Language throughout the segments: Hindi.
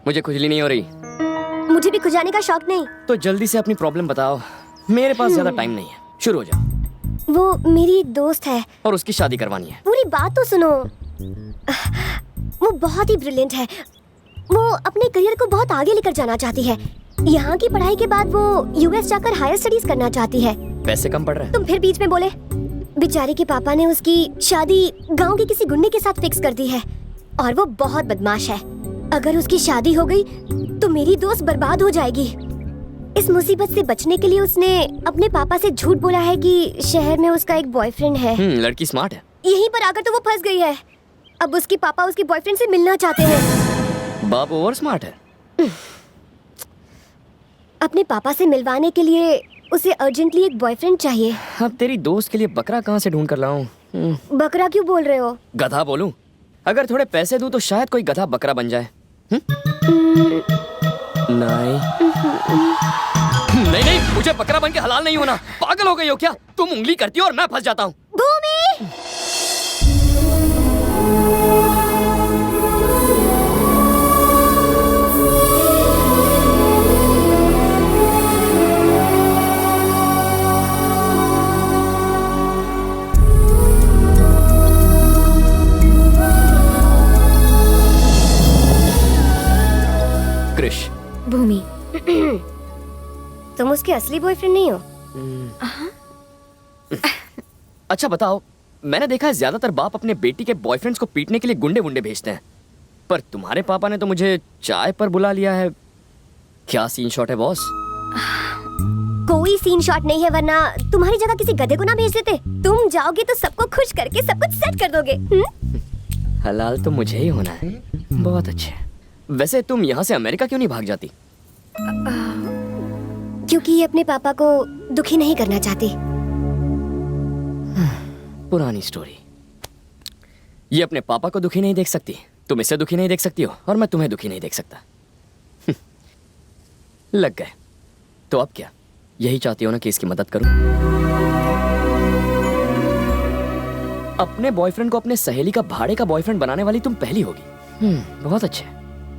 मुझे खुजली नहीं हो रही। मुझे भी खुजाने का शौक नहीं। तो जल्दी से अपनी प्रॉब्लम बताओ, मेरे पास ज्यादा टाइम नहीं है। शुरू हो जाओ। वो मेरी एक दोस्त है। और उसकी शादी करवानी है। पूरी बात तो सुनो। वो बहुत ही ब्रिलियंट है। वो अपने करियर को बहुत आगे लेकर जाना चाहती है। यहाँ की पढ़ाई के बाद वो यूएस जाकर हायर स्टडीज करना चाहती है। पैसे कम पड़ रहे हैं। तुम फिर बीच में बोले। बेचारी के पापा ने उसकी शादी गांव के किसी गुंडे के साथ फिक्स कर दी है और वो बहुत बदमाश है। अगर उसकी शादी हो गई तो मेरी दोस्त बर्बाद हो जाएगी। इस मुसीबत से बचने के लिए उसने अपने पापा से झूठ बोला है कि शहर में उसका एक बॉयफ्रेंड है। लड़की स्मार्ट है। यहीं पर आकर तो वो फंस गई है। अब उसके पापा उसके बॉयफ्रेंड से मिलना चाहते हैं। बाप ओवर स्मार्ट है। अपने पापा से मिलवाने के लिए उसे अर्जेंटली एक बॉयफ्रेंड चाहिए। अब तेरी दोस्त के लिए बकरा कहाँ से ढूंढ कर लाऊं? बकरा क्यों बोल रहे हो? गधा बोलूं? अगर थोड़े पैसे दूं तो शायद कोई गधा बकरा बन जाए। नहीं नहीं नहीं, मुझे बकरा बन के हलाल नहीं होना। पागल हो गई हो क्या? तुम उंगली करती हो और मैं फंस जाता हूँ। भूमि! कृष। भूमि, तुम उसके असली बॉयफ्रेंड नहीं हो? अच्छा बताओ, मैंने देखा है ज्यादातर बाप अपने बेटी के बॉयफ्रेंड्स को पीटने के लिए गुंडे वुंडे भेजते हैं, पर तुम्हारे पापा ने तो मुझे चाय पर बुला लिया है। क्या सीन शॉट है बॉस? कोई सीन शॉट नहीं है, वरना तुम्हारी जगह किसी गधे को ना भेज देते। तुम जाओगे तो सबको खुश करके सब कुछ सेट कर दोगे। हलाल तो मुझे ही होना है। बहुत अच्छे। वैसे तुम यहाँ से अमेरिका क्यों नहीं भाग जाती? क्योंकि ये अपने पापा को दुखी नहीं करना चाहती। पुरानी स्टोरी। ये अपने पापा को दुखी नहीं देख सकती, तुम इसे दुखी नहीं देख सकती हो, और मैं तुम्हें दुखी नहीं देख सकता। लग गए। तो अब क्या, यही चाहती हो ना कि इसकी मदद करूं? अपने बॉयफ्रेंड को अपने सहेली का भाड़े का बॉयफ्रेंड बनाने वाली तुम पहली होगी। बहुत अच्छे।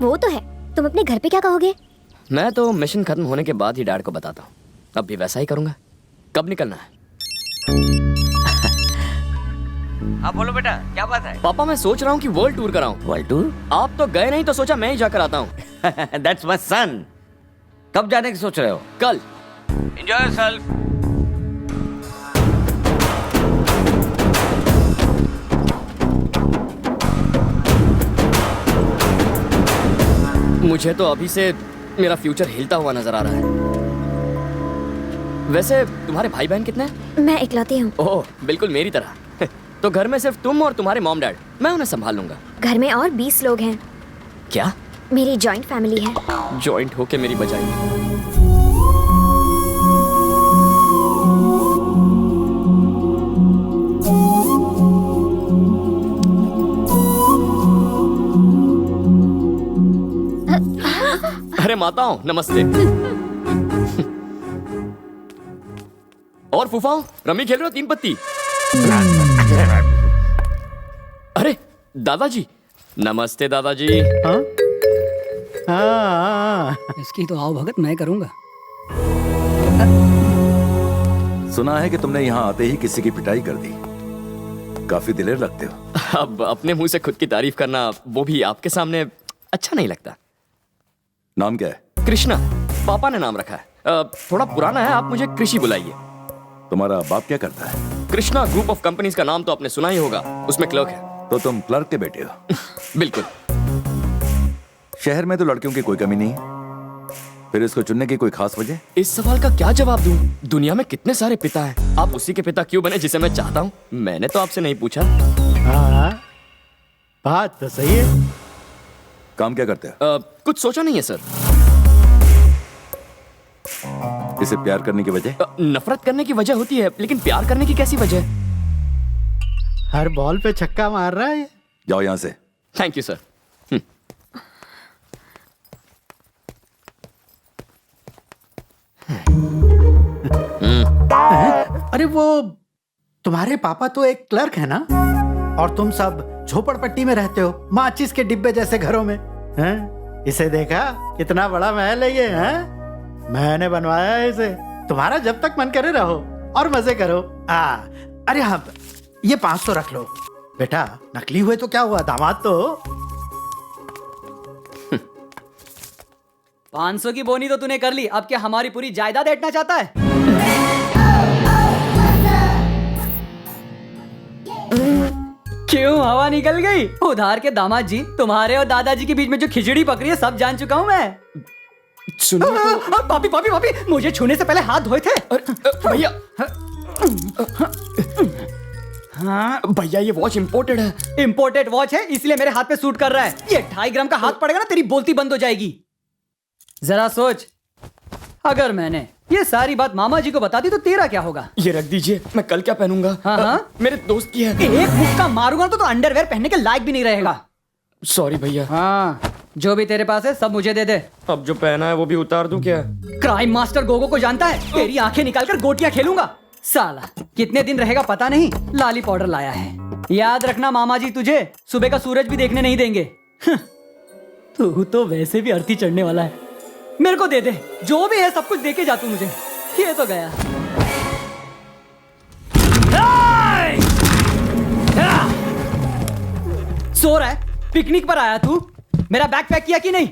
वो तो है। तुम अपने घर पे क्या कहोगे? मैं तो मिशन खत्म होने के बाद ही डैड को बताता हूँ। अब भी वैसा ही करूंगा। कब निकलना है? हाँ बोलो बेटा, क्या बात है? पापा मैं सोच रहा हूँ कि वर्ल्ड टूर कराऊं। World tour? आप तो गए नहीं तो सोचा मैं ही जाकर आता हूँ। That's my son. कब जाने की सोच रहे हो? कल। Enjoy yourself. मुझे तो अभी से मेरा फ्यूचर हिलता हुआ नजर आ रहा है। वैसे तुम्हारे भाई बहन कितने हैं? मैं इकलौती हूँ। ओह, बिल्कुल मेरी तरह। तो घर में सिर्फ तुम और तुम्हारे मॉम डैड, मैं उन्हें संभाल लूंगा। घर में और 20 लोग हैं। क्या? मेरी जॉइंट फैमिली है। जॉइंट होके मेरी बजाई। अरे माताओं नमस्ते। और फूफाओं, रमी खेल रहे हो 3 पत्ती? अरे दादाजी, नमस्ते दादाजी। हाँ? हाँ। इसकी तो आओ भगत मैं करूंगा। सुना है कि तुमने यहाँ आते ही किसी की पिटाई कर दी। काफी दिलेर लगते हो। अब अपने मुंह से खुद की तारीफ करना, वो भी आपके सामने, अच्छा नहीं लगता। नाम क्या है? कृष्णा, पापा ने नाम रखा है। थोड़ा पुराना है, आप मुझे कृषि बुलाइए। तुम्हारा बाप क्या करता है? कृष्णा ग्रुप ऑफ कंपनीज का नाम तो आपने सुना ही होगा, उसमें क्लर्क है। तो तुम क्लर्क के बेटे हो? बिल्कुल। शहर में तो लड़कियों की कोई कमी नहीं, फिर इसको चुनने की कोई खास वजह? इस सवाल का क्या जवाब दूं? दुनिया में कितने सारे पिता हैं, आप उसी के पिता क्यों बने जिसे मैं चाहता हूं? मैंने तो आपसे नहीं पूछा। हाँ, बात तो सही है। काम क्या करते हो? कुछ सोचा नहीं है सर। इसे प्यार करने की वजह? नफरत करने की वजह होती है, लेकिन प्यार करने की कैसी वजह? हर बॉल पे छक्का मार रहा है। जाओ यहाँ से। Thank you sir. अरे वो तुम्हारे पापा तो एक क्लर्क है ना, और तुम सब झोपड़पट्टी में रहते हो, माचिस के डिब्बे जैसे घरों में। हैं? इसे देखा कितना बड़ा महल है ये, हैं? मैंने बनवाया है इसे। तुम्हारा जब तक मन करे रहो और मजे करो। अरे हाँ, ये 500 रख लो बेटा। नकली हुए तो क्या हुआ, दामाद तो हो। 500 की बोनी तो तूने कर ली, अब क्या हमारी पूरी जायदाद ऐंठना चाहता है? क्यों हवा निकल गई? उधार के दामाद जी, तुम्हारे और दादाजी के बीच में जो खिचड़ी पक रही है सब जान चुका हूं मैं। सुनिए तो। पापी पापी पापी, मुझे छूने से पहले हाथ धोए थे। भैया हाँ भैया, ये वॉच इम्पोर्टेड है। इंपोर्टेड वॉच है इसलिए मेरे हाथ पे सूट कर रहा है। ये 2.5 ग्राम का हाथ पड़ेगा ना, तेरी बोलती बंद हो जाएगी। जरा सोच, अगर मैंने ये सारी बात मामा जी को बता दी तो तेरा क्या होगा? ये रख दीजिए, मैं कल क्या पहनूंगा? हाँ? मेरे दोस्त की है। एक मुक्का मारूंगा तो अंडरवेयर पहनने के लायक भी नहीं रहेगा। सॉरी भैया। हाँ, जो भी तेरे पास है सब मुझे दे दे। अब जो पहना है वो भी उतार दूं क्या? क्राइम मास्टर गोगो को जानता है? तेरी आंखें निकालकर गोटियां खेलूंगा। साला कितने दिन रहेगा पता नहीं, लाली पाउडर लाया है। याद रखना मामा जी तुझे सुबह का सूरज भी देखने नहीं देंगे। तू तो वैसे भी अर्थी चढ़ने वाला है। मेरे को दे दे, जो भी है सब कुछ दे के जा तू मुझे। ये तो गया। सो रहा है? पिकनिक पर आया तू? मेरा बैग पैक किया कि नहीं?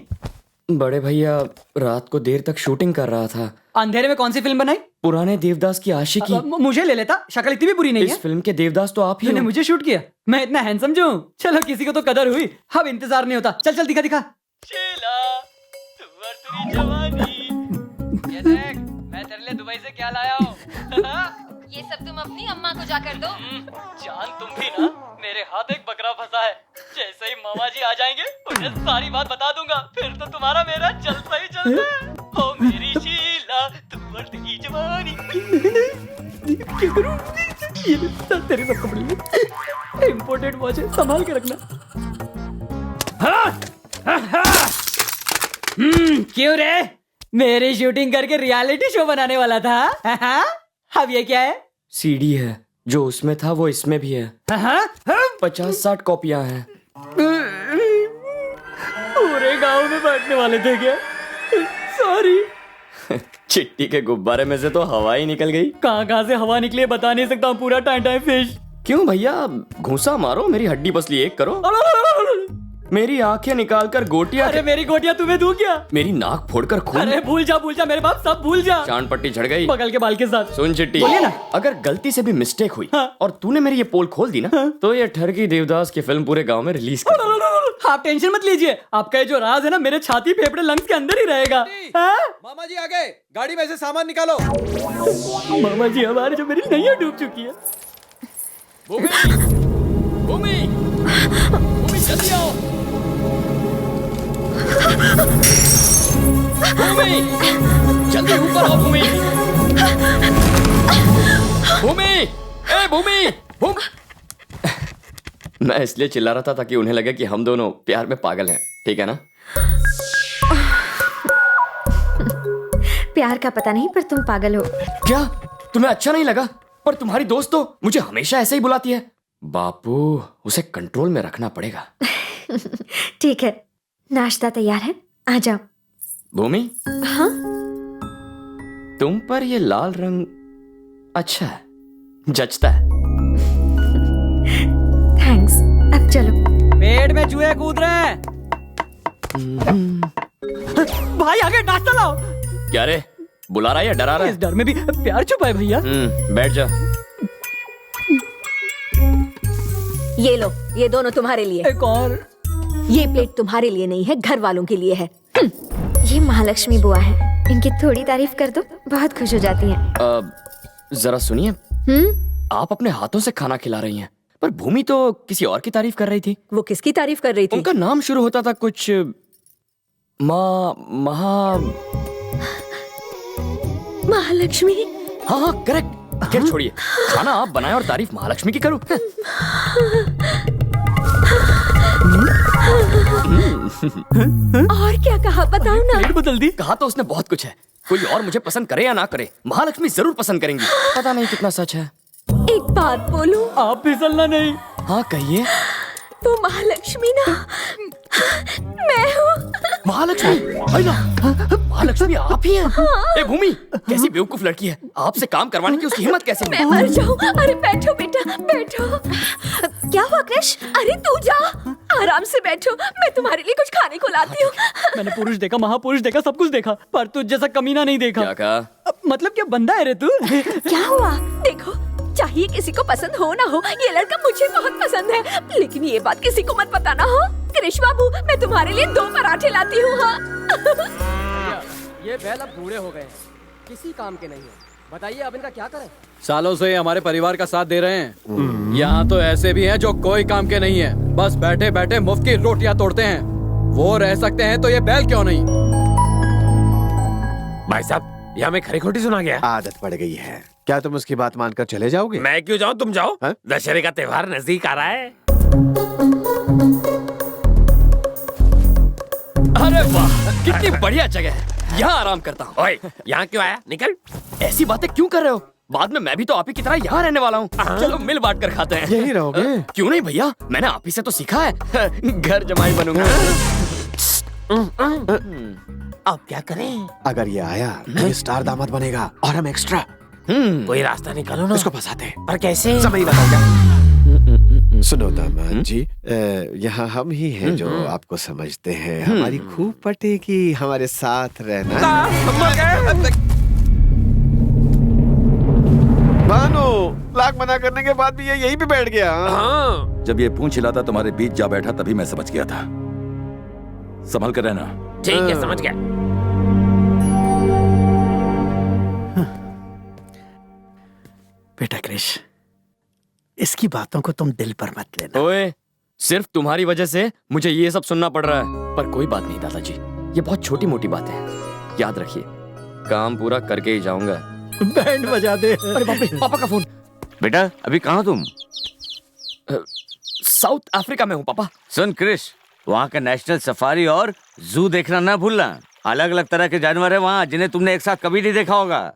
बड़े भैया, रात को देर तक शूटिंग कर रहा था। अंधेरे में कौन सी फिल्म बनाई? पुराने देवदास की आशिकी। मुझे ले लेता, शक्ल इतनी भी बुरी नहीं है। इस फिल्म के देवदास तो आप ही तूने हो। मुझे शूट किया? मैं इतना हैंडसम जो हूँ? चलो किसी को तो कदर हुई, अब इंतजार नहीं होता। चल चल दिखा दिखा। ये देख, मैं तेरे लिए दुबई से क्या लाया हूँ। ये सब तुम अपनी अम्मा को जाकर दो। जान तुम भी ना, मेरे हाथ एक बकरा फंसा है। जैसे ही मामा जी आ जाएंगे उन्हें सारी बात बता दूंगा, फिर तो तुम्हारा मेरा चलता ही चलता है। ओ मेरी शीला, तुअर की जवानी। क्या करूं? ये तेरे सब कपड़े इंपोर्टेड वॉच है, संभाल के रखना। क्यों रे? मेरी शूटिंग करके रियलिटी शो बनाने वाला था? अब ये क्या है? सीडी है, जो उसमें था वो इसमें भी है। 50-60 कॉपियां हैं। पूरे गांव में बांटने वाले थे क्या? सॉरी। चिट्टी के गुब्बारे में से तो हवा ही निकल गई। कहाँ से हवा निकले बता नहीं सकता हूँ। पूरा टाइम फिश। क्यों भैया, घूंसा मारो, मेरी हड्डी पसली एक करो। मेरी आंखें निकालकर गोटियां। अरे मेरी गोटियां तुम्हें दूं क्या? मेरी नाक फोड़कर खून। अरे भूल जा मेरे बाप, सब भूल जा। चांद पट्टी झड़ गई बगल के बाल के साथ। सुन चिट्टी, बोलिए ना। अगर गलती से भी मिस्टेक हुई हाँ। और तूने मेरी ये पोल खोल दी ना, तो ये ठरकी देवदास की फिल्म पूरे गांव में रिलीज कर। आप टेंशन मत लीजिए, आपका ये जो राज है ना मेरे छाती फेफड़े लंग्स के अंदर ही रहेगा। हाँ? मामा जी आ गए, गाड़ी में से सामान निकालो। मामा जी हमारी जो मेरी नैया डूब चुकी है। भूमि, भूमि, भूमि जल्दी आओ। भूमि, जल्दी ऊपर आओ। भूमि, भूमि, ए भूमि, भूमि। मैं इसलिए चिल्ला रहा था ताकि उन्हें लगे कि हम दोनों प्यार में पागल हैं, ठीक है ना? प्यार का पता नहीं, पर तुम पागल हो। क्या तुम्हें अच्छा नहीं लगा? पर तुम्हारी दोस्त तो मुझे हमेशा ऐसे ही बुलाती है। बापू, उसे कंट्रोल में रखना पड़ेगा। ठीक है, नाश्ता तैयार है, आ जाओ। भूमि, हाँ? तुम पर ये लाल रंग अच्छा है, जचता है। थैंक्स, अब चलो। पेट में चूहे कूद रहे हैं। भाई आगे नाश्ता लाओ। क्या रे, बुला रहा है या डरा रहा इस डर में भी प्यार छुपा है भैया। बैठ जा। ये लो, ये दोनों तुम्हारे लिए। एक और। ये प्लेट तुम्हारे लिए नहीं है, घर वालों के लिए है। ये महालक्ष्मी बुआ है, इनकी थोड़ी तारीफ कर दो, बहुत खुश हो जाती हैं। जरा सुनिए, आप अपने हाथों से खाना खिला रही हैं, पर भूमि तो किसी और की तारीफ कर रही थी। वो किसकी तारीफ कर रही थी? उनका नाम शुरू होता था कुछ महालक्ष्मी। हाँ हाँ करेक्ट। खैर छोड़िए, खाना आप बनाएं और तारीफ महालक्ष्मी की करूं। और क्या कहा बताओ ना। प्लेट बदल दी। कहा तो उसने बहुत कुछ है, कोई और मुझे पसंद करे या ना करे, महालक्ष्मी जरूर पसंद करेंगी। पता नहीं कितना सच है। एक बात बोलूं? आप फिसलना नहीं। हाँ कहिए। वो महालक्ष्मी ना मैं हूँ। महालक्ष्मी, आई ना, महालक्ष्मी आप ही हैं? ए भूमि, कैसी बेवकूफ लड़की है, आपसे काम करवाने की उसकी हिम्मत कैसे मैं मर जाऊँ। अरे बैठो बेटा, बैठो। क्या हुआ कृष? अरे तू जा, आराम से बैठो, मैं तुम्हारे लिए कुछ खाने को लाती हूँ। मैंने पुरुष देखा, महापुरुष देखा, सब कुछ देखा, पर तुझ जैसा कमीना नहीं देखा। क्या कहा? मतलब क्या बंदा है रे तू? क्या हुआ? देखो, चाहिए किसी को पसंद हो ना हो, ये लड़का मुझे बहुत पसंद है, लेकिन ये बात किसी को मत बताना हो। कृष बाबू, मैं तुम्हारे लिए 2 पराठे लाती हूँ। हाँ। ये बैल अब बूढ़े हो गए, किसी काम के नहीं है। बताइए अब इनका क्या करें? सालों से ये हमारे परिवार का साथ दे रहे हैं। यहाँ तो ऐसे भी हैं जो कोई काम के नहीं है, बस बैठे बैठे मुफ्त की रोटियां तोड़ते हैं। वो रह सकते हैं तो ये बैल क्यों नहीं? भाई साहब, यहाँ में खरी खोटी सुना गया। आदत पड़ गई है। क्या तुम उसकी बात मानकर चले जाओगे? मैं क्यों जाऊँ, तुम जाओ। हाँ? दशहरे का त्योहार नजदीक आ रहा है। अरे वाह, कितनी बढ़िया जगह है, यहाँ आराम करता हूँ। ओए, यहाँ क्यों आया? निकल। ऐसी बातें क्यों कर रहे हो? बाद में मैं भी तो आप ही की तरह यहाँ रहने वाला हूँ। चलो मिल बांट कर खाते हैं। यही रहोगे? क्यों नहीं भैया, मैंने आप ही से तो सीखा है। घर जमाई बनूंगा। अब क्या करें? अगर ये आया तो ये स्टार दामाद बनेगा और हम एक्स्ट्रा। कोई रास्ता निकालो ना। उसको फंसाते हैं। पर कैसे? समय ही बताओगे। सुनो दामाद जी, यहाँ हम ही हैं जो आपको समझते हैं। हमारी खूब पटेगी हमारे साथ रहना। भानु, लाख मना करने के बाद भी ये यहीं पे बैठ गया। हाँ। जब ये पूंछ हिलाता तुम्हारे बीच जा बैठा तभी मैं समझ गया था। संभल कर रहना। ठीक है, समझ गया। बेटा कृष, इसकी बातों को तुम दिल पर मत लेना। ओए, सिर्फ तुम्हारी वजह से मुझे ये सब सुनना पड़ रहा है, पर कोई बात नहीं दादाजी, ये बहुत छोटी मोटी बातें हैं। याद रखिए, काम पूरा करके ही जाऊंगा। बैंड बजा दे। अरे बाप रे, पापा का फोन। बेटा अभी कहाँ तुम? साउथ अफ्रीका में हूँ पापा। सुन क्रिश, वहाँ का नेशनल सफारी और जू देखना ना भूलना। अलग अलग तरह के जानवर है वहाँ, जिन्हें तुमने एक साथ कभी नहीं देखा होगा।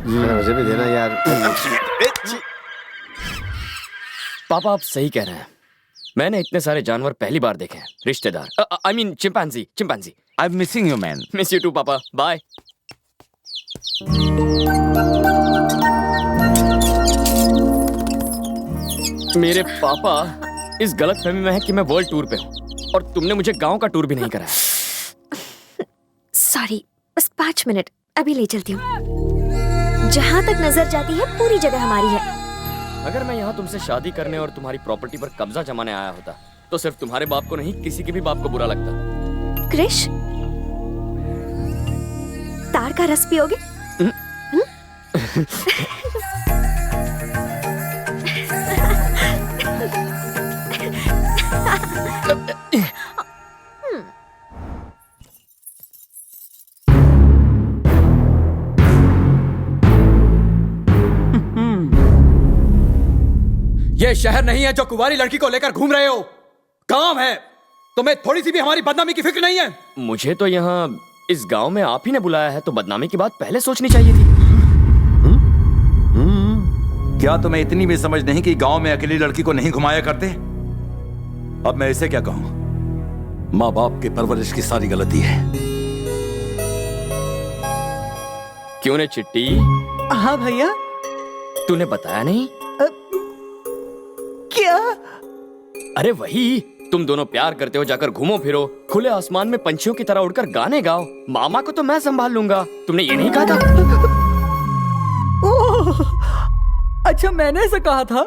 मुझे भी देना यार। पापा आप सही कह रहे हैं, मैंने इतने सारे जानवर पहली बार देखे हैं। रिश्तेदार, I mean chimpanzee. I am missing you man. Miss you too papa, bye. मेरे पापा इस गलतफहमी में है कि मैं वर्ल्ड टूर पे हूँ, और तुमने मुझे गांव का टूर भी नहीं कराया। सॉरी, बस 5 मिनट, अभी ले चलती हूँ। जहाँ तक नजर जाती है पूरी जगह हमारी है। अगर मैं यहाँ तुमसे शादी करने और तुम्हारी प्रॉपर्टी पर कब्जा जमाने आया होता तो सिर्फ तुम्हारे बाप को नहीं, किसी के भी बाप को बुरा लगता। कृष, तार का रस पियोगे? ये शहर नहीं है जो कुंवारी लड़की को लेकर घूम रहे हो, काम है। तुम्हें थोड़ी सी भी हमारी बदनामी की फिक्र नहीं है? मुझे तो यहाँ इस गांव में आप ही ने बुलाया है, तो बदनामी की बात पहले सोचनी चाहिए थी। क्या तुम्हें इतनी भी समझ नहीं कि गांव में अकेली लड़की को नहीं घुमाया करते? अब मैं इसे क्या कहूं? माँ बाप के परवरिश की सारी गलती है। क्यों ने चिट्टी? हाँ भैया। तूने बताया नहीं? क्या? अरे वही, तुम दोनों प्यार करते हो, जाकर घूमो फिरो, खुले आसमान में पंछियों की तरह उड़कर गाने गाओ। मामा को तो मैं संभाल लूंगा, तुमने ये नहीं कहा था? ओह, अच्छा मैंने ऐसा कहा था?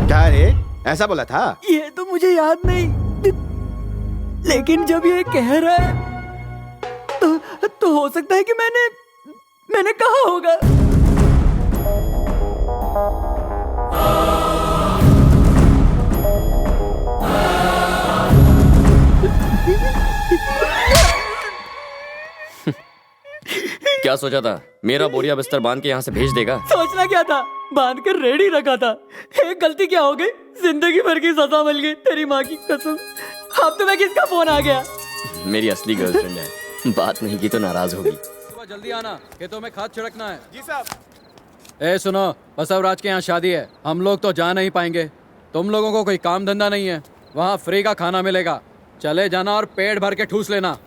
क्या रे, ऐसा बोला था? ये तो मुझे याद नहीं, लेकिन जब ये कह रहा है तो हो सकता है कि मैंने कहा होगा। क्या सोचा था, मेरा बोरिया बिस्तर बांध के यहाँ से भेज देगा? सोचना क्या था, बांध कर रेडी रखा था। एक गलती क्या हो गई, जिंदगी भर की सजा मिल गई, तेरी माँ की कसम। अब तुम्हें किसका फोन आ गया? मेरी असली गर्लफ्रेंड है, बात नहीं की तो नाराज होगी। जल्दी आना, खेतों में खाद छिड़कना है। जी साहब। ए सुनो, बसवराज के यहाँ शादी है, हम लोग तो जा नहीं पाएंगे। तुम लोगों को कोई काम धंधा नहीं है, वहाँ फ्री का खाना मिलेगा। चले जाना और पेट भर के ठूस लेना।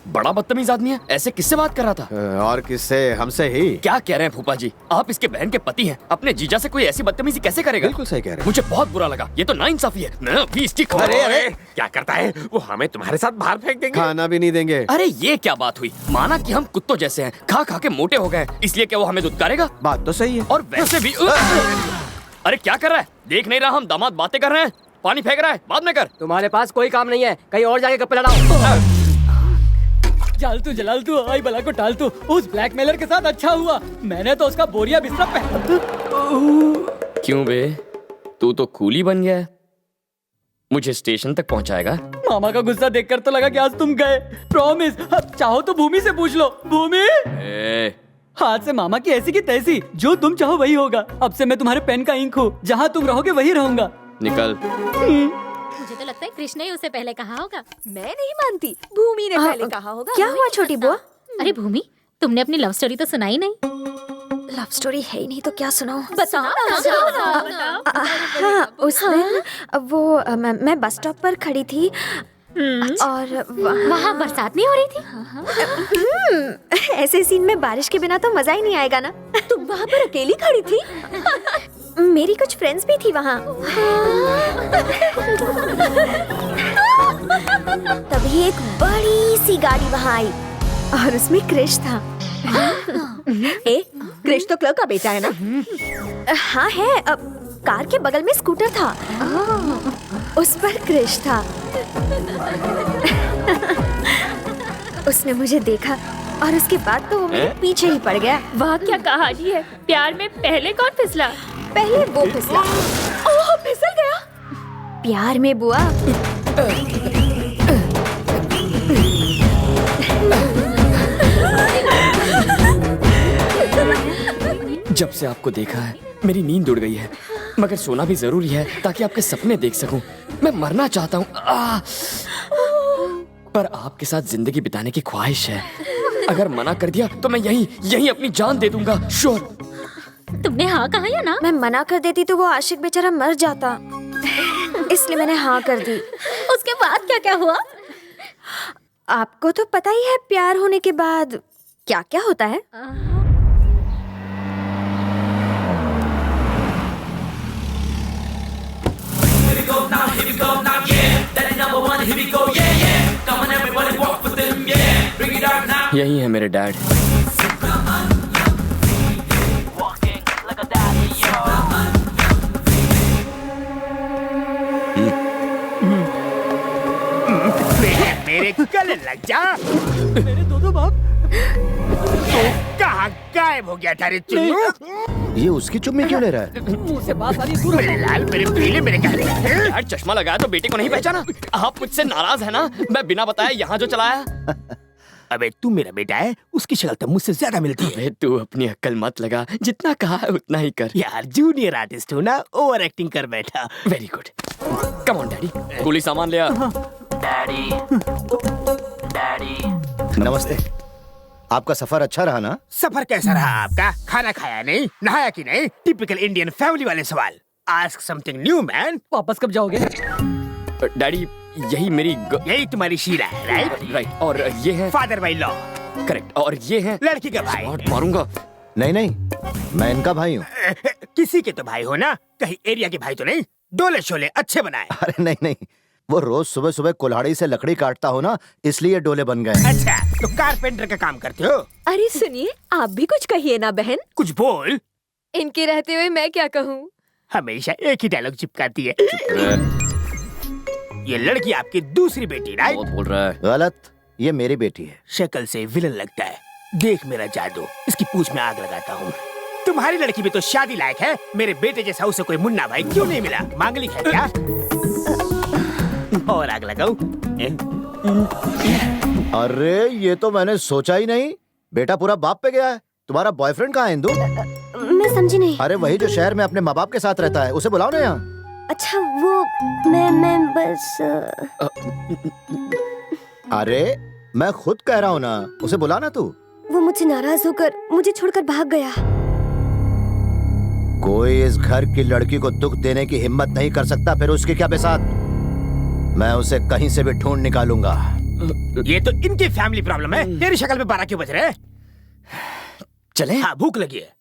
बड़ा बदतमीज आदमी है, ऐसे किससे बात कर रहा था? और किससे? हमसे ही। क्या कह रहे हैं फूफा जी? आप इसके बहन के पति हैं, अपने जीजा से कोई ऐसी बदतमीजी कैसे करेगा? बिल्कुल सही कह रहे हैं। मुझे बहुत बुरा लगा, ये तो नाइंसाफी है। मैं अभी इसकी खबर। अरे क्या करता है वो? हमें तुम्हारे साथ बाहर फेंक देंगे। खाना भी नहीं देंगे। अरे ये क्या बात हुई? माना कि हम कुत्तों जैसे हैं, खा खा के मोटे हो गए, इसलिए क्या वो हमें दुत्कारेगा? बात तो सही है। और वैसे भी अरे क्या कर रहा है? देख नहीं रहा हम दामाद बातें कर रहे हैं? पानी फेंक रहा है, बाद में कर। तुम्हारे पास कोई काम नहीं है, कहीं और जाके गप्पे लड़ाओ। जलाल तू आई बला को टाल तू। उस ब्लैकमेलर के साथ अच्छा हुआ, मैंने तो उसका बोरिया बिस्तरा पहना। क्यों बे, तू तो कूली बन गया है। मुझे स्टेशन तक पहुंचाएगा? मामा का गुस्सा देखकर तो लगा कि आज तुम गए। प्रॉमिस, अब चाहो तो भूमि से पूछ लो। भूमि, हाथ से मामा की ऐसी की तैसी, जो तुम चाहो वही होगा। अब से मैं तुम्हारे पेन का इंक हूँ, जहाँ तुम रहोगे वही रहूंगा। निकल। मुझे तो लगता है कृष्ण ने उसे पहले कहा होगा। मैं नहीं मानती, भूमि ने पहले कहा होगा। क्या हुआ छोटी बुआ? अरे भूमि, तुमने अपनी लव स्टोरी तो सुनाई नहीं। लव स्टोरी है ही नहीं तो क्या सुनाऊं? बताओ हाँ, उस दिन वो मैं बस स्टॉप पर खड़ी थी और वहाँ बरसात नहीं हो रही थी? ऐसे सीन में बारिश के बिना तो मजा ही नहीं आएगा ना। तुम वहाँ पर अकेली खड़ी थी? मेरी कुछ फ्रेंड्स भी थी वहाँ। तभी एक बड़ी सी गाड़ी वहाँ आई और उसमें क्रिश था। क्रिश तो क्लर्क का बेटा है ना? हाँ है। अब कार के बगल में स्कूटर था, उस पर क्रिश था। उसने मुझे देखा और उसके बाद तो वो मेरे पीछे ही पड़ गया। वाह क्या कहानी है। प्यार में पहले कौन फिसला? पहले वो फिसला। ओह, फिसल गया। प्यार में बुआ जब से आपको देखा है मेरी नींद उड़ गई है, मगर सोना भी जरूरी है ताकि आपके सपने देख सकूं। मैं मरना चाहता हूँ, पर आपके साथ जिंदगी बिताने की ख्वाहिश है। अगर मना कर दिया तो मैं यहीं अपनी जान दे दूंगा। श्योर। तुमने हाँ कहा या ना? मैं मना कर देती तो वो आशिक बेचारा मर जाता, इसलिए मैंने हाँ कर दी। उसके बाद क्या क्या हुआ? आपको तो पता ही है प्यार होने के बाद क्या क्या होता है। यही है मेरे डैड। मेरे गले लग जा। मेरे दो बाप। तो कहाँ गायब हो गया था रे चुन्नू? ये उसकी चुम्मी क्यों ले रहा है? मुंह से बात आ रही, दूर मेरे लाल, मेरे पीले, मेरे काले। डैड चश्मा लगाया तो बेटे को नहीं पहचाना? आप मुझसे नाराज है ना? मैं बिना बताए यहाँ जो चलाया। अबे तू मेरा बेटा है, उसकी शक्ल तो मुझसे ज्यादा मिलती है। अबे तू अपनी अक्ल मत लगा, जितना कहा है उतना ही कर। यार जूनियर आर्टिस्ट हो ना, ओवर एक्टिंग कर बैठा। Very good. Come on daddy, गोली सामान ले आ। नमस्ते। आपका सफर अच्छा रहा ना? सफर कैसा रहा आपका? खाना खाया नहीं, नहाया कि नहीं? टिपिकल इंडियन फैमिली वाले सवाल। Ask something new man. वापस कब जाओगे? डैडी यही मेरी यही तुम्हारी शीला है, राइट? राइट। और ये है फादर बाई लॉ। करेक्ट। और ये है लड़की का भाई। मारूंगा। नहीं नहीं, मैं इनका भाई हूँ। किसी के तो भाई हो ना, कहीं एरिया के भाई तो नहीं? डोले शोले अच्छे बनाए। अरे नहीं नहीं, वो रोज सुबह सुबह कुल्हाड़ी से लकड़ी काटता हो ना, इसलिए डोले बन गए। अच्छा, तो कारपेंटर का काम करते हो? अरे सुनिए, आप भी कुछ कहिए ना बहन। कुछ बोल। इनके रहते हुए मैं क्या कहूँ? हमेशा एक ही डायलॉग चिपकाती है। ये लड़की आपकी दूसरी बेटी, राइट? बहुत बोल रहा है। गलत, ये मेरी बेटी है। शक्ल से विलन लगता है। देख मेरा जादू, इसकी पूंछ में आग लगाता हूँ। तुम्हारी लड़की भी तो शादी लायक है। मेरे बेटे जैसा उसे कोई मुन्ना भाई क्यों नहीं मिला? मांगलिक है क्या? और आग लगाऊं? अरे ये तो मैंने सोचा ही नहीं। बेटा पूरा बाप पे गया है। तुम्हारा बॉयफ्रेंड कहाँ है इंदु? मैं समझी नहीं। अरे वही जो शहर में अपने माँ बाप के साथ रहता है, उसे बुलाओ ना यहाँ। अच्छा वो मैं बस अरे मैं खुद कह रहा हूँ ना, उसे बुला ना तू। वो मुझसे नाराज होकर मुझे छोड़कर भाग गया। कोई इस घर की लड़की को दुख देने की हिम्मत नहीं कर सकता, फिर उसकी क्या बिसात। मैं उसे कहीं से भी ढूंढ निकालूंगा। ये तो इनकी फैमिली प्रॉब्लम है। तेरी शक्ल पे 12 क्यों बज रहे हैं? चले? हाँ, भूख लगी है।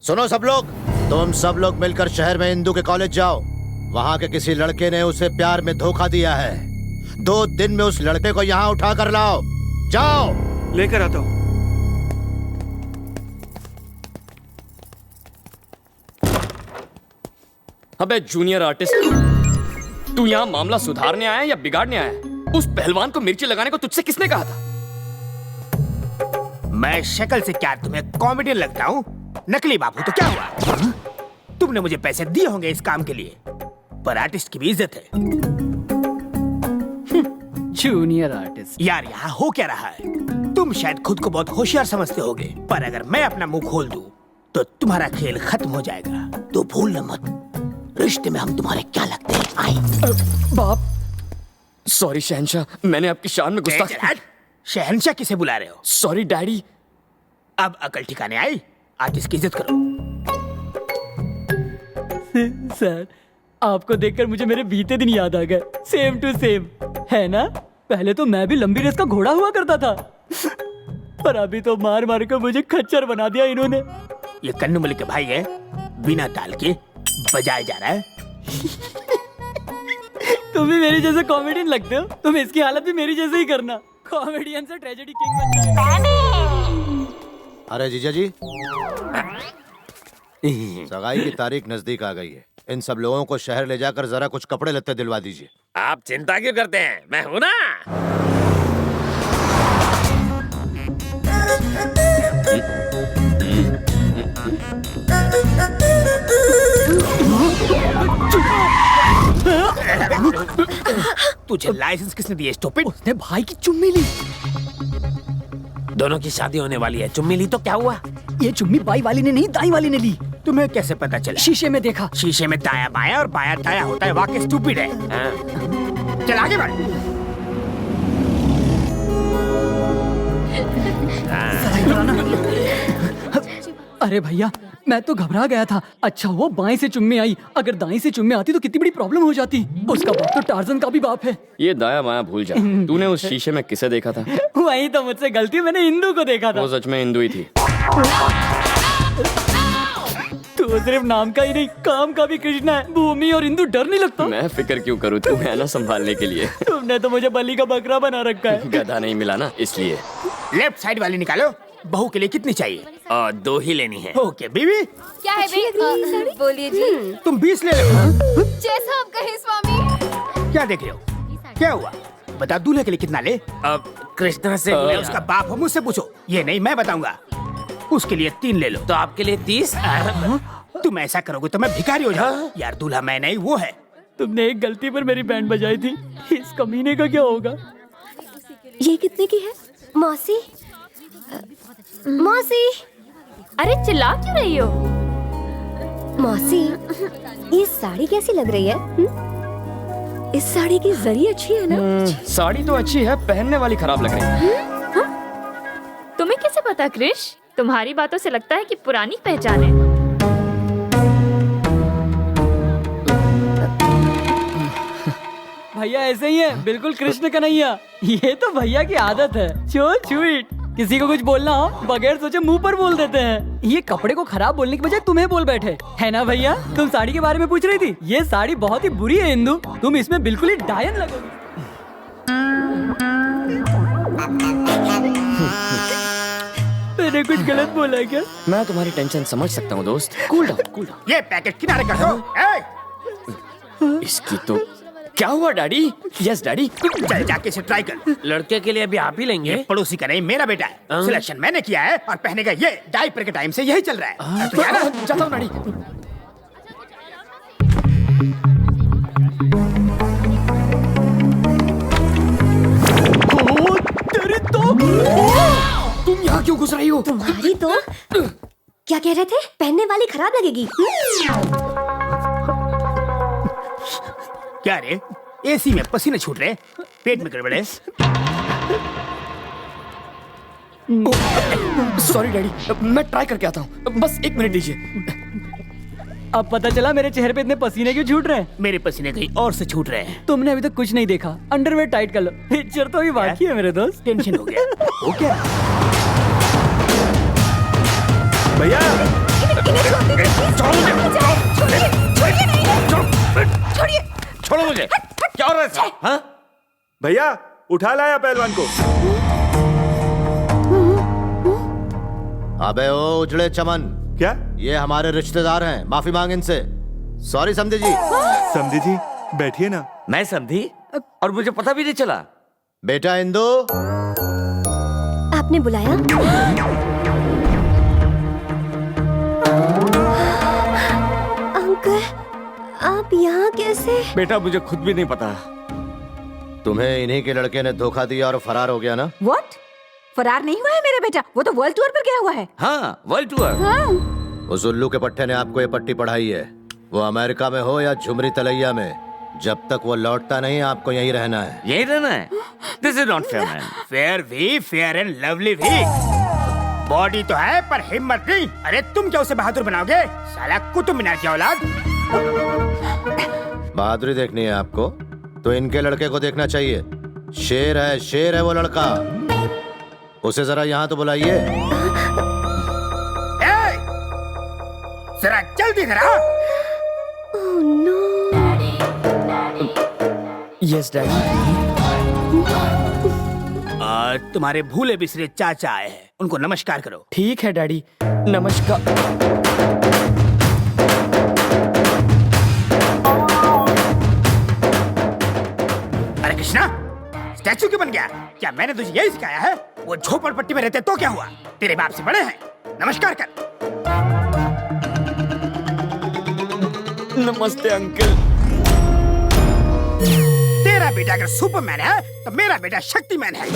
सुनो सब लोग, तुम सब लोग मिलकर शहर में इंदू के कॉलेज जाओ। वहां के किसी लड़के ने उसे प्यार में धोखा दिया है। 2 दिन में उस लड़के को यहाँ उठा कर लाओ। जाओ। लेकर आता हूं। अबे जूनियर आर्टिस्ट, तू यहाँ मामला सुधारने आया या बिगाड़ने आया? उस पहलवान को मिर्ची लगाने को तुझसे किसने कहा था? मैं शक्ल से क्या तुम्हें कॉमेडियन लगता हूँ? नकली बाबू तो क्या हुआ? तुमने मुझे पैसे दिए होंगे इस काम के लिए, पर आर्टिस्ट की भी इज्जत है। जूनियर आर्टिस्ट यार, यहाँ हो क्या रहा है? तुम शायद खुद को बहुत होशियार समझते होगे, पर अगर मैं अपना मुंह खोल दूं तो तुम्हारा खेल खत्म हो जाएगा। तो भूलना मत, रिश्ते में हम तुम्हारे क्या लगते हैं? आई बाप, सॉरी शहंशाह, मैंने आपकी शान में गुस्ताखी। शहंशाह किसे बुला रहे हो? Sorry daddy. अब अकल ठिकाने आई, आर्टिस्ट की इज्जत करो। सर, आपको देखकर मुझे मेरे बीते दिन याद आ गए। सेम टू सेम, है ना? पहले तो मैं भी लंबी रेस का घोड़ा हुआ करता था, पर अभी तो मार मार कर मुझे खच्चर बना दिया इन्होंने। ये कन्नू मलिक के भाई है, बिना ताल के बजाया जा रहा है। तुम भी मेरे जैसे कॉमेडियन लगते हो। तुम इसकी हालत भी मेरी जैसे ही करना। कॉमेडियन से ट्रेजेडी किंग बन जाएगा। अरे जीजा जी, सगाई की तारीख नजदीक आ गई है। इन सब लोगों को शहर ले जाकर जरा कुछ कपड़े लत्ते दिलवा दीजिए। आप चिंता क्यों करते हैं? मैं हूं ना। तुझे लाइसेंस किसने दिया? स्टूपिड। उसने भाई की चुम्मी ली। दोनों की शादी होने वाली है, चुम्मी ली तो क्या हुआ? ये चुम्मी बाई वाली ने नहीं, दाई वाली ने ली। तुम्हें कैसे पता चला? शीशे में देखा। शीशे में दाया बाया और बाया दाया होता है। वाकई स्टूपिड है। चल आगे बढ़। अरे भैया, मैं तो घबरा गया था। अच्छा वो बाएं से चुम्मी आई, अगर दाएं से चुम्मी आती तो कितनी बड़ी प्रॉब्लम हो जाती। उसका बाप तो टार्जन का भी बाप है। ये दाया माया भूल जा। तूने उस शीशे में किसे देखा था? वही तो मुझसे गलती, मैंने इंदू को देखा था। वो सच में इंदू ही थी। तो सिर्फ नाम का ही नहीं, काम का भी कृष्णा है। भूमि और इंदू डर नहीं लगता? मैं फिक्र क्यों करूँ, तू है ना संभालने के लिए। तुमने तो मुझे बलि का बकरा बना रखा है। गधा नहीं मिला ना, इसलिए। लेफ्ट साइड वाली निकालो। बहू के लिए कितनी चाहिए? 2 ही लेनी है। ओके बीवी। क्या है बे? बोलिए जी। तुम 20 ले लो। जैसा आप कहें स्वामी। क्या देख रहे हो? क्या हुआ? बता, दूल्हे के लिए कितना ले? अब कृष्णा से उसका बाप हो, मुझसे पूछो। ये नहीं, मैं बताऊंगा। उसके लिए 3 ले लो। तो आपके लिए 30? तुम ऐसा करोगे तो मैं भिखारी हो जाऊं। यार, दूल्हा मैं नहीं, वो है। तुमने एक गलती पर मेरी बैंड बजाई थी, इस कमीने का क्या होगा? ये कितने की है? मौसी, मौसी। अरे चिल्ला क्यों रही हो? मौसी, ये साड़ी कैसी लग रही है? इस साड़ी की जरी अच्छी है ना? साड़ी तो अच्छी है, पहनने वाली खराब लग रही है। तुम्हें कैसे पता क्रिश? तुम्हारी बातों से लगता है कि पुरानी पहचान है। भैया ऐसे ही है, बिल्कुल कृष्ण कन्हैया। ये तो भैया की आदत है। So sweet. किसी को कुछ बोलना हो, बगैर सोचे मुंह पर बोल देते हैं। ये कपड़े को खराब बोलने की बजाय तुम्हें बोल बैठे, है ना भैया? तुम साड़ी के बारे में पूछ रही थी। ये साड़ी बहुत ही बुरी है इंदु, तुम इसमें बिल्कुल ही डायन लगोगी। मैंने कुछ गलत बोला क्या? मैं तुम्हारी टेंशन समझ सकता हूँ दोस्त। Cool down, cool down. ये पैकेट किनारे कर दो। इसकी तो क्या हुआ डैडी? Yes daddy. चल जाके इसे ट्राई कर। लड़के के लिए अभी आप ही लेंगे? ये पड़ोसी का नहीं, मेरा बेटा है। सिलेक्शन मैंने किया है और पहने का ये डायपर के टाइम से यही चल रहा है। तो जाना। जाता हूँ डैडी। तेरी तो तुम यहाँ क्यों घुस रही हो? तुम्हारी तो क्या कह रहे थे? पहनने वाली खराब लगेगी। क्या रे, एसी में पसीने छूट रहे, पेट में गड़बड़ है। सॉरी डैडी, मैं ट्राई करके आता हूँ, बस 1 मिनट दीजिए। अब पता चला मेरे चेहरे पे इतने पसीने क्यों छूट रहे हैं। मेरे पसीने कहीं और से छूट रहे हैं। तुमने अभी तक कुछ नहीं देखा, अंडरवेयर टाइट कर लो, पिक्चर तो अभी बाकी है मेरे दोस्त। टेंशन हो गया। हो क्या? भैया छोड़ो मुझे। क्या हो रहा है साहब? हाँ? भैया उठा लाया पहलवान को। अबे ओ उजड़े चमन, क्या? ये हमारे रिश्तेदार हैं, माफी मांग इनसे। सॉरी समझी जी। समझी जी बैठिए ना। मैं समझी और मुझे पता भी नहीं चला। बेटा इंदु, आपने बुलाया? अंकल, आप यहाँ कैसे? बेटा मुझे खुद भी नहीं पता। तुम्हें इन्हीं के लड़के ने धोखा दिया और फरार हो गया ना? व्हाट? फरार नहीं हुआ है मेरा बेटा, वो तो वर्ल्ड टूर पर गया हुआ है। हाँ, वर्ल्ड टूर। उस उल्लू के पट्टे ने आपको ये पट्टी पढ़ाई है। वो अमेरिका में हो या झुमरी तलैया में, जब तक वो लौटता नहीं आपको यहीं रहना है। यहीं रहना है? This is not fair man. Fair भी, फेयर एंड लवली भी। बॉडी तो है पर हिम्मत नहीं। अरे तुम क्या उसे बहादुर बनाओगे? साला कुतुब मीनार की औलाद। बहादुरी देखनी है आपको तो इनके लड़के को देखना चाहिए। शेर है वो लड़का। उसे जरा यहाँ तो बुलाइए। जरा जल्दी करा। Oh no. Yes daddy. तुम्हारे भूले बिसरे चाचा आए हैं, उनको नमस्कार करो। ठीक है डैडी, नमस्कार। अरे कृष्णा, स्टैचू क्यों बन गया? क्या मैंने तुझे यही सिखाया है? वो झोपड़पट्टी में रहते तो क्या हुआ? तेरे बाप से बड़े हैं, नमस्कार कर। नमस्ते अंकल। तेरा बेटा अगर सुपरमैन है तो मेरा बेटा शक्तिमैन है।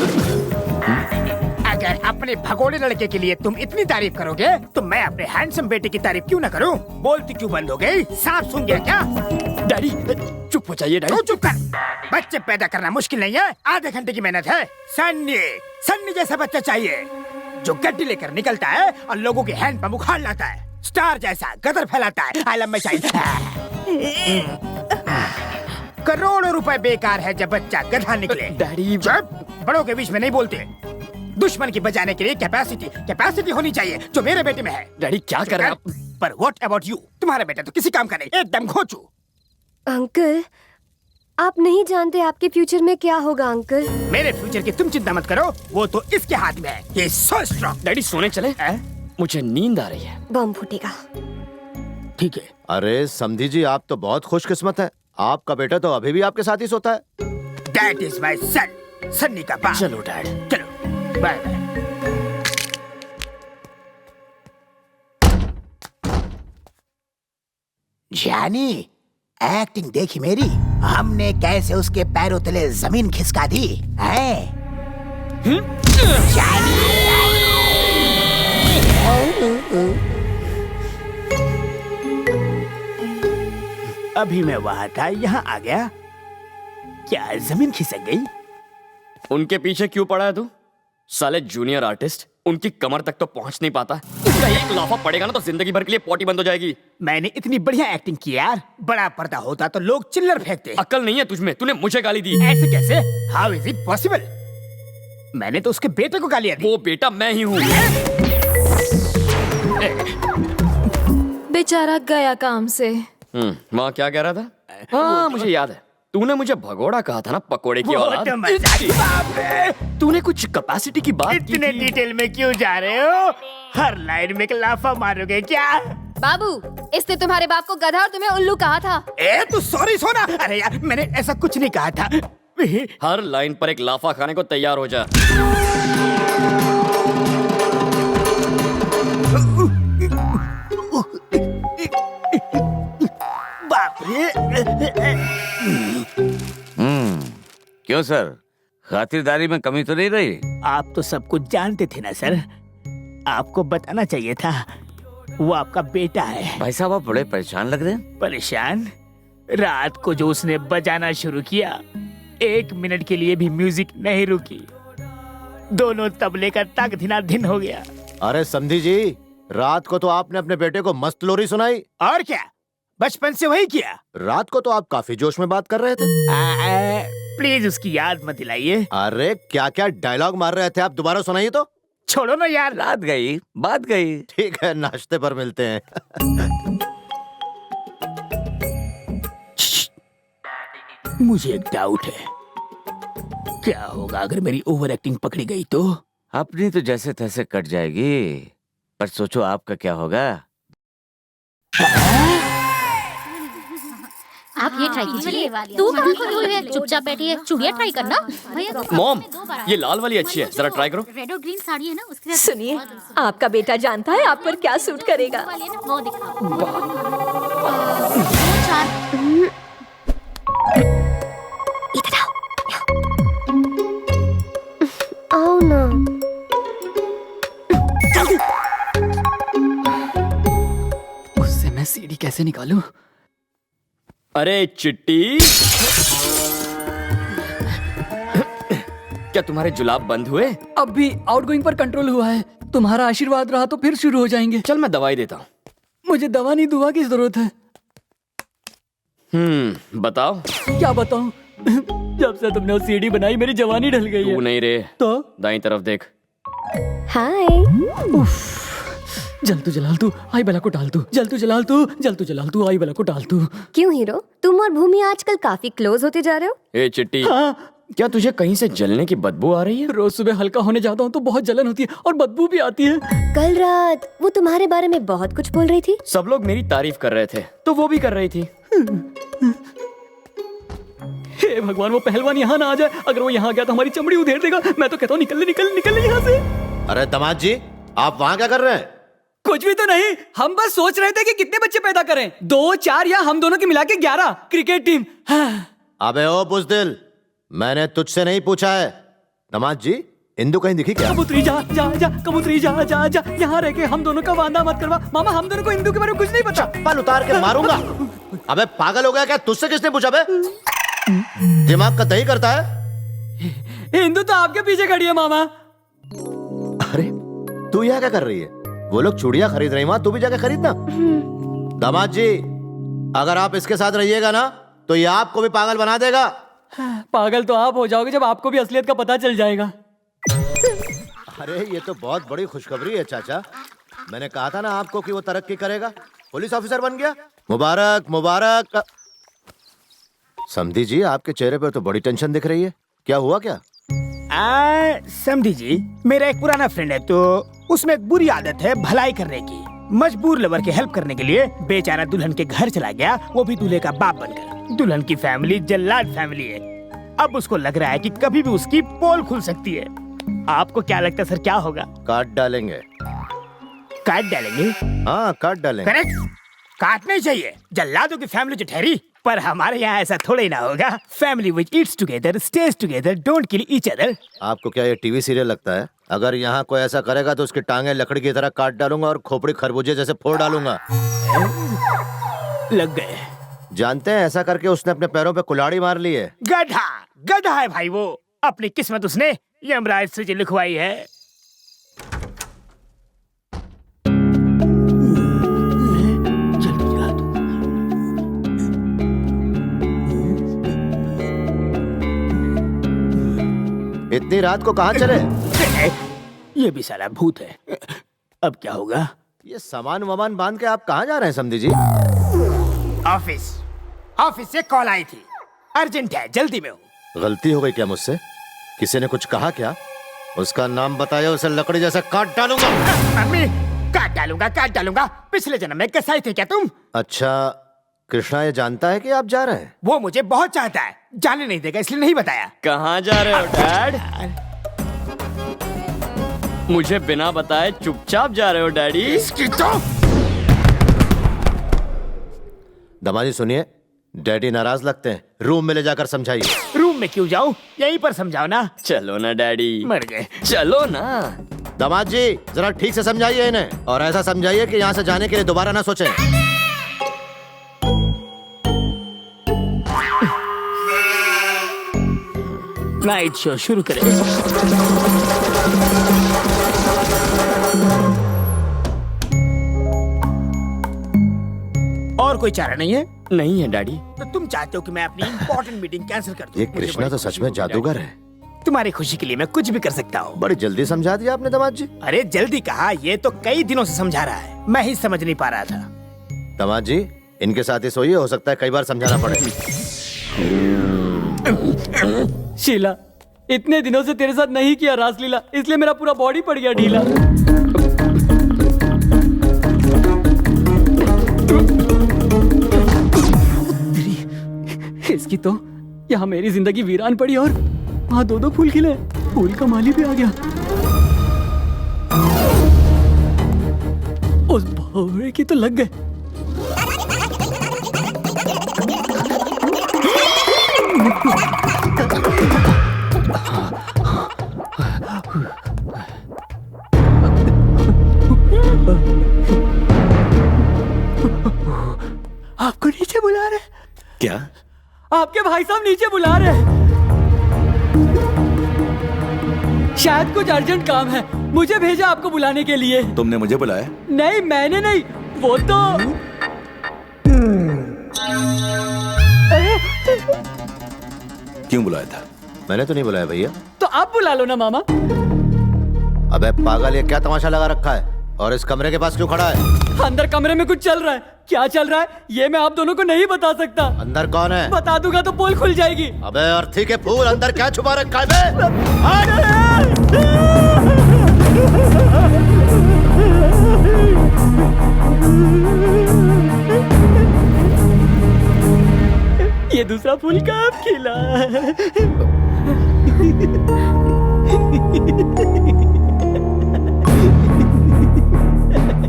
अगर अपने भगोड़े लड़के के लिए तुम इतनी तारीफ करोगे तो मैं अपने हैंडसम बेटे की तारीफ क्यों ना करूं? बोलती क्यों बंद हो गई? सांप सुन गया क्या? डैडी चुप हो जाइए डैडी। तू चुप कर। बच्चे पैदा करना मुश्किल नहीं है, आधे घंटे की मेहनत है। सन्नी जैसा बच्चा चाहिए जो गड्डी लेकर निकलता है और लोगों के हैंड पंप उखाड़ लाता है। स्टार जैसा गदर फैलाता है। I love my child. करोड़ों रुपए बेकार है जब बच्चा गधा निकले। डैडी बड़ों के बीच में नहीं बोलते। दुश्मन की बचाने के लिए कैपेसिटी होनी चाहिए जो मेरे बेटे में है। डैडी क्या कर रहे हैं आप? पर व्हाट अबाउट यू? तुम्हारा बेटा तो किसी काम का नहीं, एकदम घोंचू। अंकल, आप नहीं जानते आपके फ्यूचर में क्या होगा अंकल। मेरे फ्यूचर की तुम चिंता मत करो, वो तो इसके हाथ में है। ये सो स्ट्रॉन्ग। डैडी सोने चले? मुझे नींद आ रही है। बम फूटेगा। ठीक है। अरे समधी जी, आप तो बहुत खुशकिस्मत हैं। आपका बेटा तो अभी भी आपके साथ ही सोता है। That is my son, Sunny का बाप। चलो डैड, चलो बाय बाय। जानी, एक्टिंग देखी मेरी? हमने कैसे उसके पैरों तले जमीन खिसका दी है? अभी मैं वहाँ था, यहाँ आ गया। क्या जमीन खिसक गई? उनके पीछे क्यों पड़ा है तू? साले जूनियर आर्टिस्ट, उनकी कमर तक तो पहुंच नहीं पाता। उसका एक लाफा पड़ेगा ना तो जिंदगी भर के लिए पॉटी बंद हो जाएगी। मैंने इतनी बढ़िया एक्टिंग की यार। बड़ा पर्दा होता तो लोग चिल्लर फेंकते। अक्ल नहीं है तुझमें, तूने मुझे गाली दी। ऐसे कैसे? How is it possible? मैंने तो उसके बेटे को गालियां दी। वो बेटा मैं ही हूँ। बेचारा गया काम से। वहाँ क्या कह रहा था? हाँ मुझे याद है, तूने मुझे भगोड़ा कहा था ना, पकोड़े की औलाद। तो मजाक बाप है। तूने कुछ कैपेसिटी की बात की इतने थी। डिटेल में क्यों जा रहे हो? हर लाइन में एक लाफा मारोगे क्या? बाबू, इसने तुम्हारे बाप को गधा और तुम्हें उल्लू कहा था। ए तू सॉरी सोना। अरे यार मैंने ऐसा कुछ नहीं कहा था। हर लाइन पर एक लाफा खाने को तैयार हो जा। बाप रे। क्यों सर, खातिरदारी में कमी तो नहीं रही? आप तो सब कुछ जानते थे ना सर, आपको बताना चाहिए था। वो आपका बेटा है। भाई साहब आप बड़े परेशान लग रहे हैं। परेशान? रात को जो उसने बजाना शुरू किया, 1 मिनट के लिए भी म्यूजिक नहीं रुकी। दोनों तबले का तक दिना दिन हो गया। अरे समधी जी, रात को तो आपने अपने बेटे को मस्त लोरी सुनाई। और क्या, बचपन से वही किया। रात को तो आप काफी जोश में बात कर रहे थे। प्लीज उसकी याद मत दिलाइए। अरे क्या क्या डायलॉग मार रहे थे आप, दोबारा सुनाइए तो। छोड़ो ना यार। रात गई, बात गई। ठीक है, नाश्ते पर मिलते हैं। मुझे एक डाउट है, क्या होगा अगर मेरी ओवर एक्टिंग पकड़ी गई तो? अपनी तो जैसे तैसे कट जाएगी, पर सोचो आपका क्या होगा। आप ये ट्राई कीजिए। तू कहाँ खोई हुई है? चुपचाप बैठी है। चूड़िया ट्राई करना। मॉम, ये लाल वाली अच्छी है, जरा ट्राई करो। रेड और ग्रीन साड़ी है ना, उसके सुनिए, आपका बेटा जानता है आप पर क्या सूट करेगा। वो दिखाओ। इधर आओ ना। उससे मैं सीढ़ी कैसे निकालूं? अरे चिट्टी, क्या तुम्हारे जुलाब बंद हुए? अब भी आउटगोइंग पर कंट्रोल हुआ है। तुम्हारा आशीर्वाद रहा तो फिर शुरू हो जाएंगे। चल मैं दवाई देता हूँ। मुझे दवा नहीं, दुआ की जरूरत है। बताओ। क्या बताऊं? जब से तुमने वो सीढ़ी बनाई मेरी जवानी ढल गई है। तू नहीं रे, तो दाईं तरफ देख। हाय। जल तू जलाल तू, आई बला को डाल तू। जल तू जलाल तू, जल तू जलाल तू, आई बला को डाल तू। क्यों हीरो, तुम और भूमि आजकल काफी क्लोज होते जा रहे हो? ए चिट्टी, क्या तुझे कहीं से जलने की बदबू आ रही है? रोज सुबह हल्का होने जाता हूँ तो बहुत जलन होती है और बदबू भी आती है। कल रात वो तुम्हारे बारे में बहुत कुछ बोल रही थी। सब लोग मेरी तारीफ कर रहे थे तो वो भी कर रही थी। हे भगवान, वो पहलवान यहाँ ना आ जाए। अगर वो यहाँ गया तो हमारी चमड़ी उधेड़ देगा। मैं तो कहता हूँ निकल निकल निकल यहाँ से। अरे दामाद जी, आप वहाँ क्या कर रहे हैं? कुछ भी तो नहीं, हम बस सोच रहे थे कि कितने बच्चे पैदा करें। 2, 4 या हम दोनों की मिला के 11 क्रिकेट टीम। अबे ओ बुज़दिल, मैंने तुझसे नहीं पूछा है। दामाद जी, इंदु कहीं दिखी क्या? कबूतरी जा जा जा, कबूतरी जा जा जा, यहाँ रह के हम दोनों का वादा मत करवा। मामा, हम दोनों को इंदु के बारे में कुछ नहीं पता। चप्पल उतार के मारूंगा। अबे पागल हो गया क्या? तुझसे किसने पूछा बे? दिमाग का दही करता है। इंदु तो आपके पीछे खड़ी है मामा। अरे तू यहाँ क्या कर रही है? वो लोग चूड़ियां खरीद रही, वहां तू भी जाके खरीदना। दामाद जी, अगर आप इसके साथ रहिएगा ना तो ये आपको भी पागल बना देगा। पागल तो आप हो जाओगे जब आपको भी असलियत का पता चल जाएगा। अरे ये तो बहुत बड़ी खुशखबरी है चाचा। मैंने कहा था ना आपको कि वो तरक्की करेगा, पुलिस ऑफिसर बन गया। मुबारक मुबारक। समधी जी, आपके चेहरे पर तो बड़ी टेंशन दिख रही है, क्या हुआ क्या? समधी जी, मेरा एक पुराना फ्रेंड है तो उसमें एक बुरी आदत है भलाई करने की। मजबूर लवर की हेल्प करने के लिए बेचारा दुल्हन के घर चला गया, वो भी दूल्हे का बाप बनकर। दुल्हन की फैमिली जल्लाद फैमिली है। अब उसको लग रहा है कि कभी भी उसकी पोल खुल सकती है। आपको क्या लगता है सर, क्या होगा? काट डालेंगे। काट डालेंगे? हाँ, काट डालेंगे। करेक्ट, काटना ही चाहिए। जल्लादों की फैमिली जो ठहरी, पर हमारे यहाँ ऐसा थोड़ा ही ना होगा। Family which eats together, stage together, don't kill each other. आपको क्या ये टीवी सीरियल लगता है? अगर यहाँ कोई ऐसा करेगा तो उसकी टांगे लकड़ी की तरह काट डालूंगा और खोपड़ी खरबूजे जैसे फोड़ डालूंगा। लग गए। जानते हैं, ऐसा करके उसने अपने पैरों पे कुल्हाड़ी मार ली है। गधा गधा है भाई वो। अपनी किस्मत उसने यमराज से जो लिखवाई है। इतनी रात को कहाँ चले? ये भी साला भूत है। अब क्या होगा? ये सामान वामान बांध के आप कहाँ जा रहे हैं समधी जी? ऑफिस से कॉल आई थी, अर्जेंट है, जल्दी में हूँ। गलती हो गई क्या मुझसे? किसी ने कुछ कहा क्या? उसका नाम बताया, उसे लकड़ी जैसा काट डालूंगा। मम्मी, काट डालूंगा। पिछले जन्म में कसाई थे क्या तुम? अच्छा, कृष्णा ये जानता है कि आप जा रहे हैं? वो मुझे बहुत चाहता है, जाने नहीं देगा इसलिए नहीं बताया। कहाँ जा रहे हो डैड? मुझे बिना बताए चुपचाप जा रहे हो डैडी? इसकी तो दमाजी सुनिए, डैडी नाराज लगते हैं, रूम में ले जाकर समझाइए। रूम में क्यों जाऊं, यहीं पर समझाओ ना। चलो ना डैडी। मर गए। चलो ना। दामाद जी, जरा ठीक से समझाइए इन्हें, और ऐसा समझाइए कि यहाँ से जाने के लिए दोबारा ना सोचें। नाइट शो शुरू करें। और कोई चारा नहीं है? नहीं है डैडी। तो तुम चाहते हो कि मैं अपनी इम्पोर्टेंट मीटिंग कैंसिल कर दूं? ये मुझे कृष्णा बड़ी तो खुशी सच में होगी, जादूगर डैडी। है। तुम्हारी खुशी के लिए मैं कुछ भी कर सकता हूँ। बड़ी जल्दी समझा दिया आपने दामाद जी। अरे जल्दी कहा, ये तो कई दिनों से समझा रहा है, मैं ही समझ नहीं पा रहा था। दामाद जी इनके साथ ही सोइए, हो सकता है कई बार समझाना पड़े। शीला, इतने दिनों से तेरे साथ नहीं किया रासलीला, इसलिए मेरा पूरा बॉडी पड़ गया ढीला। इसकी तो यहाँ मेरी जिंदगी वीरान पड़ी और वहाँ दो फूल खिले, फूल का माली भी आ गया। उस भौरे की तो लग गए। आपको नीचे बुला रहे? क्या? आपके भाई साहब नीचे बुला रहे हैं। शायद कुछ अर्जेंट काम है, मुझे भेजा आपको बुलाने के लिए। तुमने मुझे बुलाया? नहीं मैंने नहीं, वो तो क्यों बुलाया था? मैंने तो नहीं बुलाया भैया। तो आप बुला लो ना मामा। अबे पागल, ये क्या तमाशा लगा रखा है? और इस कमरे के पास क्यों खड़ा है? अंदर कमरे में कुछ चल रहा है। क्या चल रहा है ये मैं आप दोनों को नहीं बता सकता। अंदर कौन है? बता दूंगा तो पोल खुल जाएगी। अबे अर्थी के फूल, अंदर क्या छुपा रखा है बे? ये दूसरा फूल कब खिला?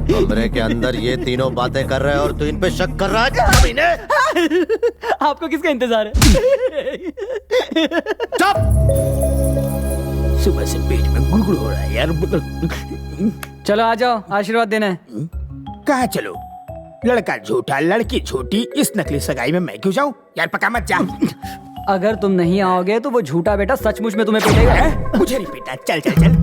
कमरे के अंदर ये तीनों बातें कर रहे हैं और तू इन पे शक कर रहा है? आपको किसका इंतजार है? चुप! सुबह से पेट में गुड़गुड़ हो रहा है यार। चलो आ जाओ, आशीर्वाद देना है। कहाँ चलो? लड़का झूठा, लड़की झूठी, इस नकली सगाई में मैं क्यों जाऊं? यार पका मत जा। अगर तुम नहीं आओगे तो वो झूठा बेटा सचमुच में तुम्हें पीटेगा। मुझे नहीं पीटा, चल चल चल।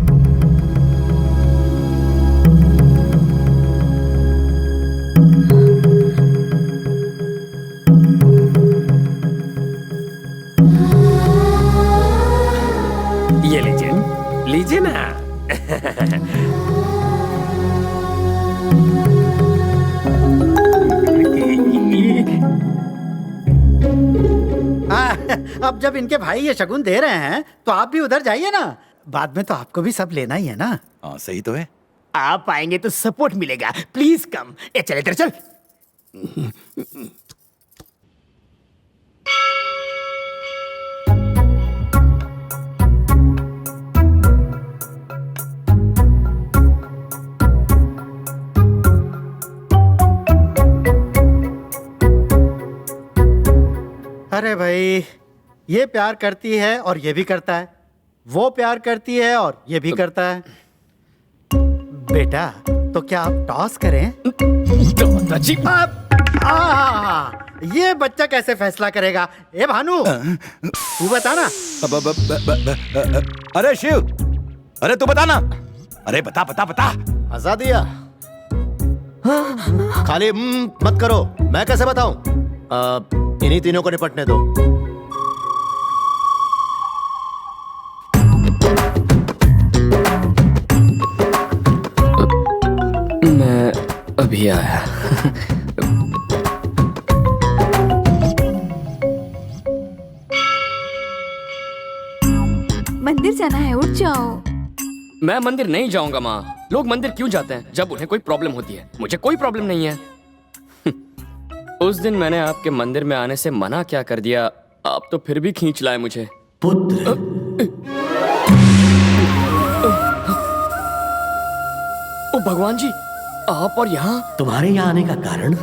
ये लीजिए, लीजिए ना। अब जब इनके भाई ये शगुन दे रहे हैं तो आप भी उधर जाइए ना। बाद में तो आपको भी सब लेना ही है ना। हाँ सही तो है। आप आएंगे तो सपोर्ट मिलेगा। Please come. ए चल इधर चल। अरे भाई, ये प्यार करती है और ये भी करता है, वो प्यार करती है और ये भी करता है। बेटा तो क्या आप टॉस करें? ये बच्चा कैसे फैसला करेगा? ए भानु, तू बता ना। अरे शिव, अरे तू बता ना। अरे बता बता बता। हंसा दिया। खाली मत करो, मैं कैसे बताऊं? इन्हीं तीनों को निपटने दो। मैं अभी आया। मंदिर जाना है, उठ जाओ। मैं मंदिर नहीं जाऊंगा माँ। लोग मंदिर क्यों जाते हैं? जब उन्हें कोई प्रॉब्लम होती है। मुझे कोई प्रॉब्लम नहीं है। उस दिन मैंने आपके मंदिर में आने से मना क्या कर दिया, आप तो फिर भी खींच लाए मुझे। पुत्र, ओ भगवान जी, आप और यहाँ? तुम्हारे यहाँ आने का कारण?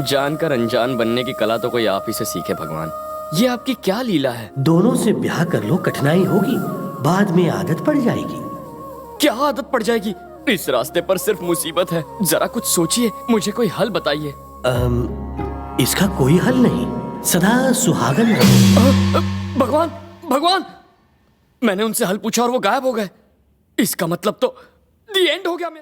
जानकर अनजान बनने की कला तो कोई आप ही से सीखे भगवान। ये आपकी क्या लीला है? दोनों से ब्याह कर लो, कठिनाई होगी, बाद में आदत पड़ जाएगी। क्या आदत पड़ जाएगी? इस रास्ते पर सिर्फ मुसीबत है। जरा कुछ सोचिए, मुझे कोई हल बताइए। इसका कोई हल नहीं, सदा सुहागन रहो। भगवान, भगवान, मैंने उनसे हल पूछा और वो गायब हो गए। इसका मतलब तो दी एंड हो गया मेरा।